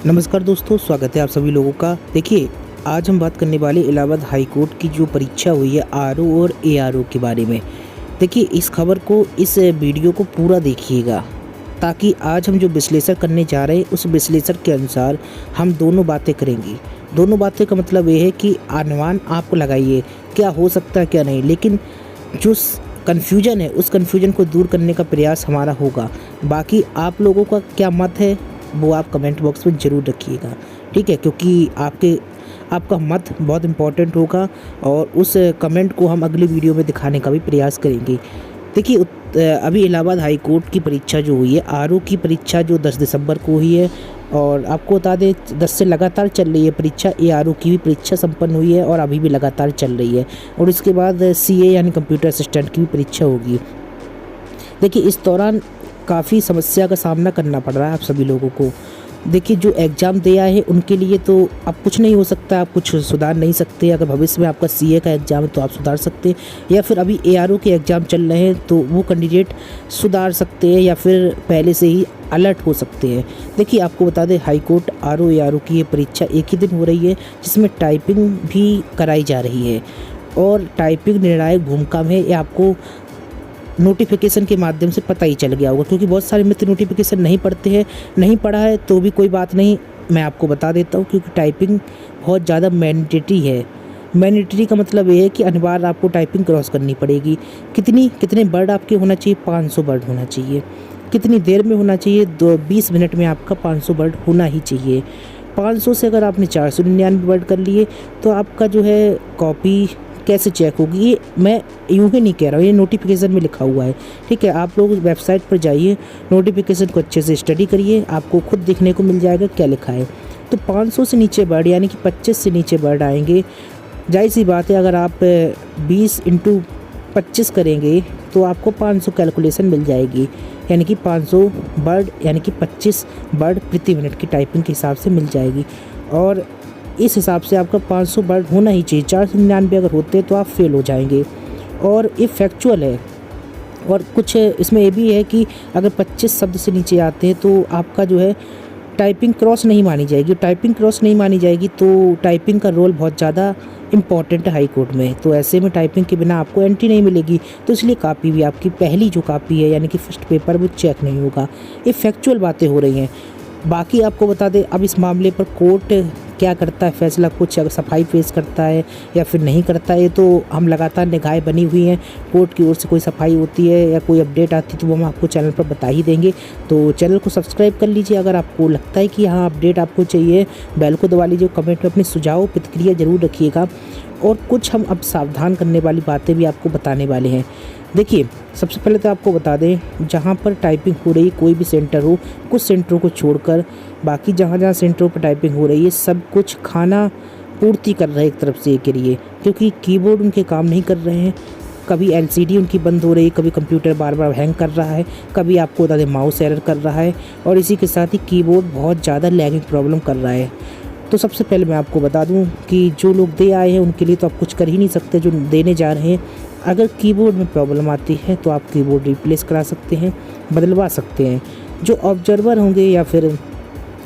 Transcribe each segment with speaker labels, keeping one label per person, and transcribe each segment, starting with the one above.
Speaker 1: नमस्कार दोस्तों, स्वागत है आप सभी लोगों का। देखिए, आज हम बात करने वाले इलाहाबाद हाई कोर्ट की जो परीक्षा हुई है आरओ और एआरओ के बारे में। देखिए, इस खबर को, इस वीडियो को पूरा देखिएगा, ताकि आज हम जो विश्लेषण करने जा रहे हैं उस विश्लेषण के अनुसार हम दोनों बातें करेंगे। दोनों बातें का मतलब ये है कि अनुमान आपको लगाइए क्या हो सकता है क्या नहीं, लेकिन जो कन्फ्यूजन है उस कन्फ्यूजन को दूर करने का प्रयास हमारा होगा। बाकी आप लोगों का क्या मत है वो आप कमेंट बॉक्स में ज़रूर रखिएगा, ठीक है, क्योंकि आपका मत बहुत इम्पोर्टेंट होगा और उस कमेंट को हम अगली वीडियो में दिखाने का भी प्रयास करेंगे। देखिए, अभी इलाहाबाद हाई कोर्ट की परीक्षा जो हुई है, आरओ की परीक्षा जो 10 दिसंबर को हुई है, और आपको बता दें 10 से लगातार चल रही है परीक्षा। एआरओ की भी परीक्षा संपन्न हुई है और अभी भी लगातार चल रही है, और इसके बाद सीए यानी कंप्यूटर असिस्टेंट की भी परीक्षा होगी। देखिए, इस दौरान काफ़ी समस्या का सामना करना पड़ रहा है आप सभी लोगों को। देखिए, जो एग्ज़ाम दे आए हैं उनके लिए तो अब कुछ नहीं हो सकता, आप कुछ सुधार नहीं सकते। अगर भविष्य में आपका सीए का एग्ज़ाम है तो आप सुधार सकते हैं, या फिर अभी एआरओ के एग्ज़ाम चल रहे हैं तो वो कैंडिडेट सुधार सकते हैं या फिर पहले से ही अलर्ट हो सकते हैं। देखिए, आपको बता दें हाई कोर्ट आरओ एआरओ की ये परीक्षा एक ही दिन हो रही है, जिसमें टाइपिंग भी कराई जा रही है, और टाइपिंग निर्णायक भूमिका में ये आपको नोटिफिकेशन के माध्यम से पता ही चल गया होगा, क्योंकि बहुत सारे मित्र नोटिफिकेशन नहीं पढ़ते हैं। नहीं पढ़ा है तो भी कोई बात नहीं, मैं आपको बता देता हूँ, क्योंकि टाइपिंग बहुत ज़्यादा मैंडेटरी है। मैंडेटरी का मतलब ये है कि अनिवार्य आपको टाइपिंग क्रॉस करनी पड़ेगी। कितने वर्ड आपके होना चाहिए? 500 वर्ड होना चाहिए। कितनी देर में होना चाहिए? 20 मिनट में आपका 500 वर्ड होना ही चाहिए। 500 से अगर आपने 499 वर्ड कर लिए तो आपका जो है कॉपी कैसे चेक होगी? ये मैं यूँ ही नहीं कह रहा हूँ, ये नोटिफिकेशन में लिखा हुआ है, ठीक है। आप लोग वेबसाइट पर जाइए, नोटिफिकेशन को अच्छे से स्टडी करिए, आपको खुद देखने को मिल जाएगा क्या लिखा है। तो 500 से नीचे वर्ड यानी कि 25 से नीचे वर्ड आएंगे। जाहिर सी बात है, अगर आप 20 × 25 करेंगे तो आपको 500 कैलकुलेशन मिल जाएगी, यानी कि 500 वर्ड यानी कि 25 वर्ड प्रति मिनट की टाइपिंग के हिसाब से मिल जाएगी। और इस हिसाब से आपका 500 वर्ड होना ही चाहिए। 499 अगर होते तो आप फेल हो जाएंगे, और ये फैक्चुअल है। और कुछ इसमें ये भी है कि अगर 25 शब्द से नीचे आते हैं तो आपका जो है टाइपिंग क्रॉस नहीं मानी जाएगी। टाइपिंग क्रॉस नहीं मानी जाएगी तो टाइपिंग का रोल बहुत ज़्यादा इम्पॉर्टेंट है हाई कोर्ट में, तो ऐसे में टाइपिंग के बिना आपको एंट्री नहीं मिलेगी। तो इसलिए कापी भी आपकी पहली जो कापी है यानी कि फर्स्ट पेपर वो चेक नहीं होगा। ये फैक्चुअल बातें हो रही हैं। बाकी आपको बता दें, अब इस मामले पर कोर्ट क्या करता है फैसला, कुछ अगर सफाई फेस करता है या फिर नहीं करता है, तो हम लगातार निगाहें बनी हुई हैं। कोर्ट की ओर से कोई सफाई होती है या कोई अपडेट आती है तो वो हम आपको चैनल पर बता ही देंगे। तो चैनल को सब्सक्राइब कर लीजिए अगर आपको लगता है कि हाँ अपडेट आपको चाहिए। बेल को दबा लीजिए, कमेंट में अपने सुझाव प्रतिक्रिया ज़रूर रखिएगा। और कुछ हम अब सावधान करने वाली बातें भी आपको बताने वाले हैं। देखिए, सबसे पहले तो आपको बता दें, जहाँ पर टाइपिंग हो रही कोई भी सेंटर हो, कुछ सेंटरों को छोड़कर बाकी जहाँ सेंटरों पर टाइपिंग हो रही है सब कुछ खाना पूर्ति कर रहे हैं एक तरफ से के लिए, क्योंकि कीबोर्ड उनके काम नहीं कर रहे हैं। कभी एलसीडी उनकी बंद हो रही है, कभी कंप्यूटर बार बार हैंग कर रहा है, कभी आपको बता दें माउस एरर कर रहा है, और इसी के साथ ही कीबोर्ड बहुत ज़्यादा लैगिंग प्रॉब्लम कर रहा है। तो सबसे पहले मैं आपको बता दूं कि जो लोग दे आए हैं उनके लिए तो आप कुछ कर ही नहीं सकते, जो देने जा रहे हैं। अगर कीबोर्ड में प्रॉब्लम आती है तो आप कीबोर्ड रिप्लेस करा सकते हैं, बदलवा सकते हैं। जो ऑब्जर्वर होंगे या फिर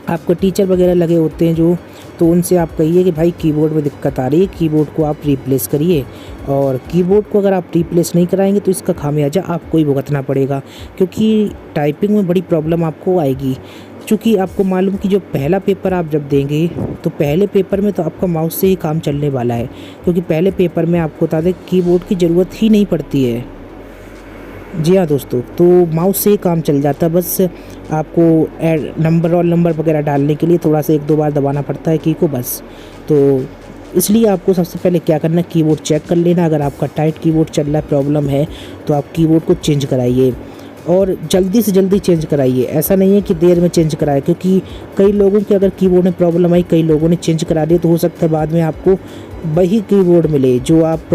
Speaker 1: आपको टीचर वगैरह लगे होते हैं जो, तो उनसे आप कहिए कि भाई कीबोर्ड में दिक्कत आ रही है, कीबोर्ड को आप रिप्लेस करिए। और कीबोर्ड को अगर आप रिप्लेस नहीं कराएंगे तो इसका खामियाजा आपको ही भुगतना पड़ेगा, क्योंकि टाइपिंग में बड़ी प्रॉब्लम आपको आएगी। चूँकि आपको मालूम कि जो पहला पेपर आप जब देंगे तो पहले पेपर में तो आपका माउस से ही काम चलने वाला है, क्योंकि पहले पेपर में आपको बता दें कीबोर्ड की ज़रूरत ही नहीं पड़ती है। जी हाँ दोस्तों, तो माउस से ही काम चल जाता है, बस आपको नंबर और नंबर वगैरह डालने के लिए थोड़ा सा 1-2 बार दबाना पड़ता है की को, बस। तो इसलिए आपको सबसे पहले क्या करना है, कीबोर्ड चेक कर लेना। अगर आपका टाइट कीबोर्ड चल रहा है, प्रॉब्लम है, तो आप कीबोर्ड को चेंज कराइए, और जल्दी से जल्दी चेंज कराइए। ऐसा नहीं है कि देर में चेंज कराए, क्योंकि कई लोगों के अगर कीबोर्ड में प्रॉब्लम आई, कई लोगों ने चेंज करा दिया, तो हो सकता है बाद में आपको वही कीबोर्ड मिले जो आप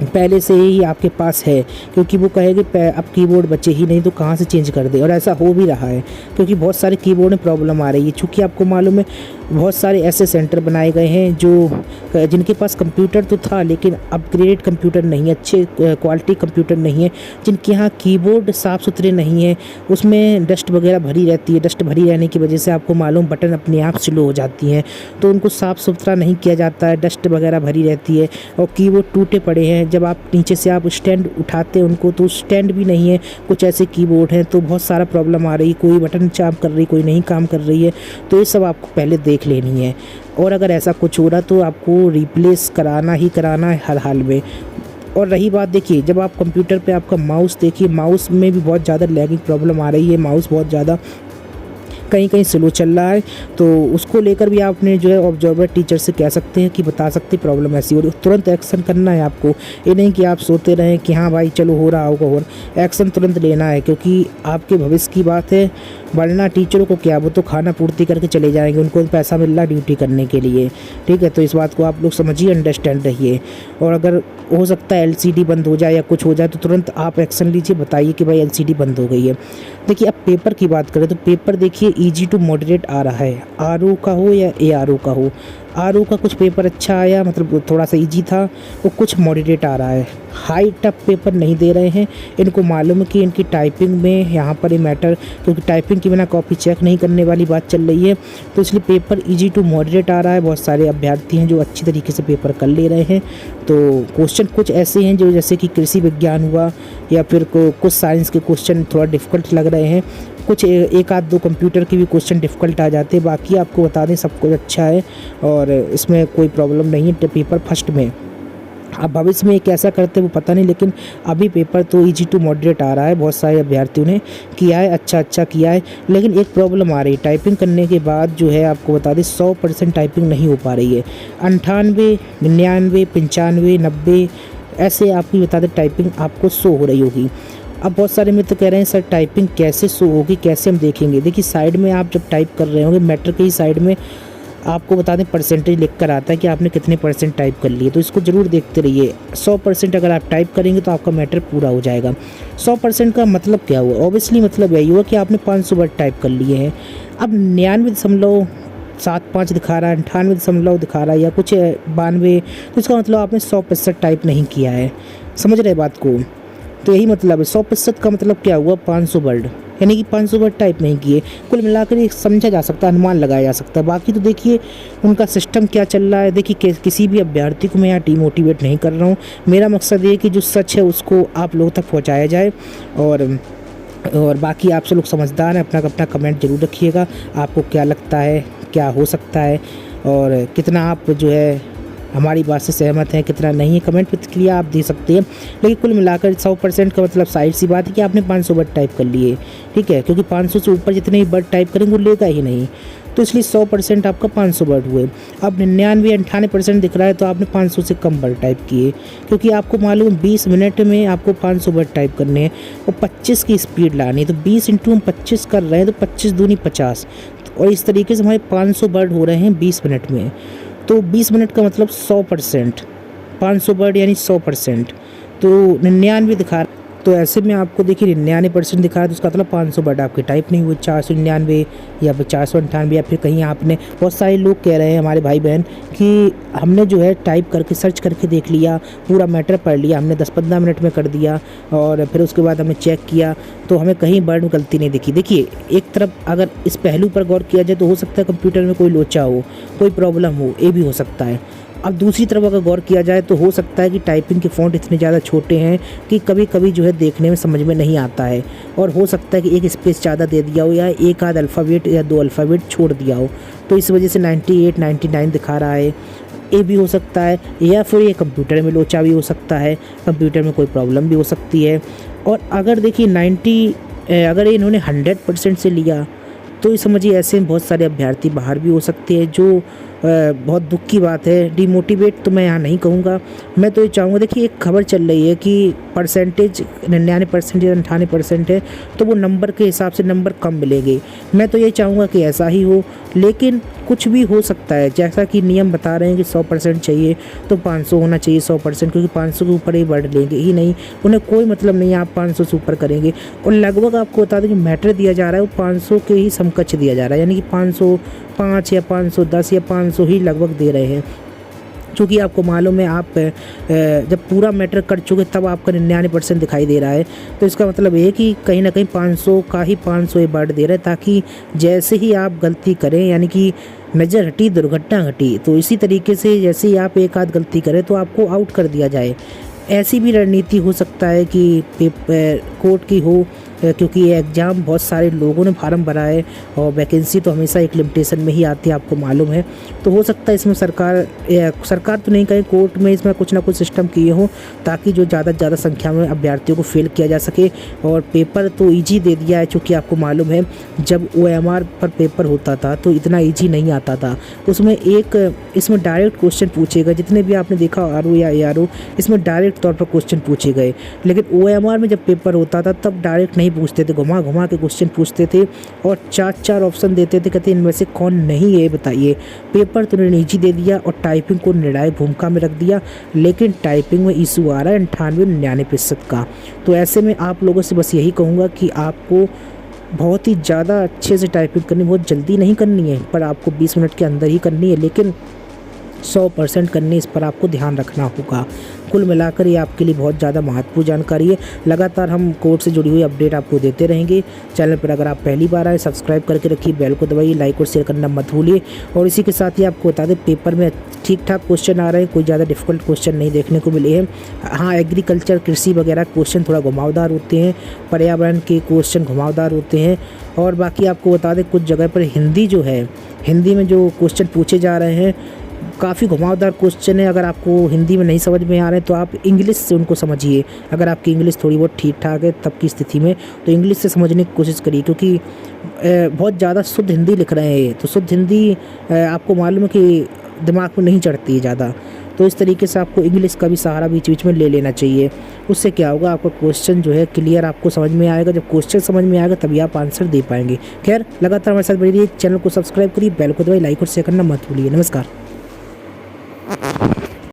Speaker 1: पहले से ही आपके पास है, क्योंकि वो कहेंगे अब कीबोर्ड बचे ही नहीं तो कहाँ से चेंज कर दे। और ऐसा हो भी रहा है, क्योंकि बहुत सारे कीबोर्ड में प्रॉब्लम आ रही है। चूँकि आपको मालूम है बहुत सारे ऐसे सेंटर बनाए गए हैं जो जिनके पास कंप्यूटर तो था लेकिन अपग्रेडेड कंप्यूटर नहीं है, अच्छे क्वालिटी कंप्यूटर नहीं है, जिनके यहाँ कीबोर्ड साफ़ सुथरे नहीं है, उसमें डस्ट वगैरह भरी रहती है। डस्ट भरी रहने की वजह से आपको मालूम बटन अपने आप स्लो हो जाती हैं, तो उनको साफ़ सुथरा नहीं किया जाता है, डस्ट वगैरह भरी रहती है और कीबोर्ड टूटे पड़े हैं। जब आप नीचे से आप स्टैंड उठाते हैं उनको तो स्टैंड भी नहीं है, कुछ ऐसे कीबोर्ड हैं तो बहुत सारा प्रॉब्लम आ रही, कोई बटन काम कर रही, कोई नहीं काम कर रही है। तो ये सब आपको पहले देख लेनी है और अगर ऐसा कुछ हो रहा तो आपको रिप्लेस कराना ही कराना है हर हाल में। और रही बात, देखिए जब आप कंप्यूटर पे आपका माउस देखिए, माउस में भी बहुत ज़्यादा लैगिंग प्रॉब्लम आ रही है, माउस बहुत ज़्यादा कहीं कहीं स्लो चल रहा है, तो उसको लेकर भी आपने जो है ऑब्जर्वर टीचर से कह सकते हैं कि बता सकते प्रॉब्लम ऐसी हो रही, तुरंत एक्शन करना है आपको। ये नहीं कि आप सोते रहें कि हाँ भाई चलो हो रहा होगा, एक्शन तुरंत लेना है क्योंकि आपके भविष्य की बात है। वरना टीचरों को क्या, वो तो खाना पूर्ति करके चले जाएंगे, उनको पैसा मिल रहा ड्यूटी करने के लिए, ठीक है। तो इस बात को आप लोग समझिए, अंडरस्टैंड रहिए। और अगर हो सकता है एलसीडी बंद हो जाए या कुछ हो जाए तो तुरंत आप एक्शन लीजिए, बताइए कि भाई एलसीडी बंद हो गई है। देखिए अब पेपर की बात करें तो पेपर देखिए ईजी टू मॉडरेट आ रहा है, आरओ का हो या एआरओ का हो। आरओ का कुछ पेपर अच्छा आया, मतलब थोड़ा सा इजी था, वो कुछ मॉडरेट आ रहा है। हाई टफ पेपर नहीं दे रहे हैं, इनको मालूम है कि इनकी टाइपिंग में यहाँ पर ये मैटर, क्योंकि टाइपिंग के बिना कॉपी चेक नहीं करने वाली बात चल रही है, तो इसलिए पेपर इजी टू मॉडरेट आ रहा है। बहुत सारे अभ्यर्थी हैं जो अच्छी तरीके से पेपर कर ले रहे हैं। तो क्वेश्चन कुछ ऐसे हैं जो जैसे कि कृषि विज्ञान हुआ या फिर कुछ साइंस के क्वेश्चन थोड़ा डिफ़िकल्ट लग रहे हैं, कुछ एक आध दो कंप्यूटर के भी क्वेश्चन डिफ़िकल्ट आ जाते हैं। बाकी आपको बता दें सब कुछ अच्छा है और इसमें कोई प्रॉब्लम नहीं है पेपर फर्स्ट में। अब भविष्य में कैसा करते हैं वो पता नहीं, लेकिन अभी पेपर तो इजी टू मॉडरेट आ रहा है। बहुत सारे अभ्यर्थियों ने किया है, अच्छा किया है। लेकिन एक प्रॉब्लम आ रही है, टाइपिंग करने के बाद जो है आपको बता दें 100% टाइपिंग नहीं हो पा रही है। 98, 99, 95, 90 ऐसे आपकी बता दें टाइपिंग आपको शो हो रही होगी। अब बहुत सारे मित्र कह रहे हैं सर टाइपिंग कैसे शो होगी, कैसे हम देखेंगे। देखिए साइड में आप जब टाइप कर रहे होंगे, मैटर के ही साइड में आपको बता दें परसेंटेज लिख कर आता है कि आपने कितने % टाइप कर लिए, तो इसको ज़रूर देखते रहिए। 100% अगर आप टाइप करेंगे तो आपका मैटर पूरा हो जाएगा। 100% का मतलब क्या हुआ, ऑब्वियसली मतलब यही हुआ कि आपने 500 वर्ड टाइप कर लिए हैं। अब 99.75 दिखा रहा है, 98 दिखा रहा है या कुछ 92, तो इसका मतलब आपने 100% टाइप नहीं किया है। समझ रहे बात को, तो यही मतलब है। 100% का मतलब क्या हुआ, 500 वर्ड, यानी कि 500 वर्ड टाइप नहीं किए। कुल मिलाकर ये समझा जा सकता है, अनुमान लगाया जा सकता है। बाकी तो देखिए उनका सिस्टम क्या चल रहा है। देखिए किसी भी अभ्यर्थी को मैं यहाँ डिमोटिवेट नहीं कर रहा हूँ, मेरा मकसद ये कि जो सच है उसको आप लोगों तक पहुँचाया जाए। और बाकी आप सब लोग समझदार हैं, अपना कमेंट ज़रूर रखिएगा। आपको क्या लगता है क्या हो सकता है और कितना आप जो है हमारी बात से सहमत हैं, कितना नहीं है, कमेंट प्रतिक्रिया आप दे सकते हैं। लेकिन कुल मिलाकर 100% का मतलब साइड सी बात है कि आपने 500 वर्ड टाइप कर लिए, ठीक है, क्योंकि 500 से ऊपर जितने भी वर्ड टाइप करेंगे वो लेगा ही नहीं, तो इसलिए 100% आपका 500 वर्ड हुए। अब 99-98% दिख रहा है तो आपने 500 से कम वर्ड टाइप किए, क्योंकि आपको मालूम 20 मिनट में आपको 500 वर्ड टाइप करने हैं और 25 की स्पीड लानी है। तो 20 × हम 25 कर रहे हैं तो 25 दूनी 50, और इस तरीके से हमारे 500 वर्ड हो रहे हैं 20 मिनट में। तो 20 मिनट का मतलब 100%, 500 वर्ड यानी 100%, तो 99 दिखा, तो ऐसे में आपको देखिए 99% दिखा रहा है तो उसका मतलब 500 वर्ड आपके टाइप नहीं हुए। 499 या फिर 498 या फिर कहीं आपने, बहुत सारे लोग कह रहे हैं हमारे भाई बहन कि हमने जो है टाइप करके सर्च करके देख लिया, पूरा मैटर पढ़ लिया, हमने 10-15 मिनट में कर दिया और फिर उसके बाद हमने चेक किया तो हमें कहीं वर्ड में गलती नहीं दिखी। देखिए एक तरफ अगर इस पहलू पर गौर किया जाए तो हो सकता है कंप्यूटर में कोई लोचा हो, कोई प्रॉब्लम हो, ये भी हो सकता है। अब दूसरी तरफ अगर गौर किया जाए तो हो सकता है कि टाइपिंग के फ़ॉन्ट इतने ज़्यादा छोटे हैं कि कभी कभी जो है देखने में समझ में नहीं आता है, और हो सकता है कि एक स्पेस ज़्यादा दे दिया हो या एक आध अल्फ़ाबेट या 2 अल्फ़ाबेट छोड़ दिया हो, तो इस वजह से 98-99 दिखा रहा है। ये भी हो सकता है, या फिर ये कंप्यूटर में लोचा भी हो सकता है, कंप्यूटर में कोई प्रॉब्लम भी हो सकती है। और अगर देखिए अगर इन्होंने 100% से लिया तो ये समझिए ऐसे बहुत सारे अभ्यर्थी बाहर भी हो सकते हैं, जो बहुत दुख की बात है। डिमोटिवेट तो मैं यहाँ नहीं कहूँगा, मैं तो ये चाहूँगा, देखिए एक खबर चल रही है कि परसेंटेज 99% या 98% है तो वो नंबर के हिसाब से नंबर कम मिलेंगे। मैं तो ये चाहूँगा कि ऐसा ही हो, लेकिन कुछ भी हो सकता है। जैसा कि नियम बता रहे हैं कि 100% चाहिए तो 500 होना चाहिए 100%, क्योंकि 500 के ऊपर ही बढ़ लेंगे ही नहीं, उन्हें कोई मतलब नहीं है आप 500 से ऊपर करेंगे। और लगभग आपको बता दें कि मैटर दिया जा रहा है वो 500 के ही समकक्ष दिया जा रहा है, यानी कि 505 या 510 या 500 ही लगभग दे रहे हैं। चूँकि आपको मालूम है आप जब पूरा मैटर कर चुके तब आपका 99% दिखाई दे रहा है, तो इसका मतलब ये है कि कहीं ना कहीं 500 का ही 500 ये बढ़ दे रहा है, ताकि जैसे ही आप गलती करें, यानी कि नज़र हटी दुर्घटना घटी, तो इसी तरीके से जैसे ही आप एक आध गलती करें तो आपको आउट कर दिया जाए। ऐसी भी रणनीति हो सकता है कि कोर्ट की हो, क्योंकि ये एग्ज़ाम बहुत सारे लोगों ने फार्म भरा है और वैकेंसी तो हमेशा एक लिमिटेशन में ही आती है, आपको मालूम है। तो हो सकता है इसमें सरकार तो नहीं कहे, कोर्ट में इसमें कुछ ना कुछ सिस्टम किए हों ताकि जो ज़्यादा से ज़्यादा संख्या में अभ्यर्थियों को फेल किया जा सके। और पेपर तो ईजी दे दिया है, चूँकि आपको मालूम है जब OMR पर पेपर होता था तो इतना ईजी नहीं आता था। उसमें इसमें डायरेक्ट क्वेश्चन पूछे गए, जितने भी आपने देखा RO या ARO, इसमें डायरेक्ट तौर पर क्वेश्चन पूछे गए। लेकिन OMR में जब पेपर होता था तब डायरेक्ट नहीं पूछते थे, घुमा घुमा के क्वेश्चन पूछते थे और 4 ऑप्शन देते थे, कहते इनमें से कौन नहीं है बताइए। पेपर तो उन्होंने ईजी दे दिया और टाइपिंग को निर्णायक भूमिका में रख दिया, लेकिन टाइपिंग में इशू आ रहा है 98-99% का। तो ऐसे में आप लोगों से बस यही कहूँगा कि आपको बहुत ही ज़्यादा अच्छे से टाइपिंग करनी, बहुत जल्दी नहीं करनी है, पर आपको 20 मिनट के अंदर ही करनी है, लेकिन 100% करने, इस पर आपको ध्यान रखना होगा। कुल मिलाकर ये आपके लिए बहुत ज़्यादा महत्वपूर्ण जानकारी है। लगातार हम कोर्ट से जुड़ी हुई अपडेट आपको देते रहेंगे। चैनल पर अगर आप पहली बार आए सब्सक्राइब करके रखिए, बेल को दबाइए, लाइक और शेयर करना मत भूलिए। और इसी के साथ ही आपको बता दें पेपर में ठीक ठाक क्वेश्चन आ रहे हैं, कोई ज़्यादा डिफिकल्ट क्वेश्चन नहीं देखने को मिले हैं। हाँ, एग्रीकल्चर कृषि वगैरह क्वेश्चन थोड़ा घुमावदार होते हैं, पर्यावरण के क्वेश्चन घुमावदार होते हैं। और बाकी आपको बता दें कुछ जगह पर हिंदी जो है, हिंदी में जो क्वेश्चन पूछे जा रहे हैं काफ़ी घुमावदार क्वेश्चन है। अगर आपको हिंदी में नहीं समझ में आ रहे हैं तो आप इंग्लिश से उनको समझिए। अगर आपकी इंग्लिश थोड़ी बहुत ठीक ठाक है तब की स्थिति में, तो इंग्लिश से समझने की कोशिश करिए, क्योंकि बहुत ज़्यादा शुद्ध हिंदी लिख रहे हैं। तो शुद्ध हिंदी आपको मालूम है कि दिमाग में नहीं चढ़ती है ज़्यादा, तो इस तरीके से आपको इंग्लिश का भी सहारा बीच बीच में ले लेना चाहिए। उससे क्या होगा, आपका क्वेश्चन जो है क्लियर आपको समझ में आएगा। जब क्वेश्चन समझ में आएगा तभी आप आंसर दे पाएंगे। खैर, लगातार हमारे साथ बने रहिए, चैनल को सब्सक्राइब करिए, बेल को दबाइए, लाइक और शेयर करना मत भूलिए। नमस्कार।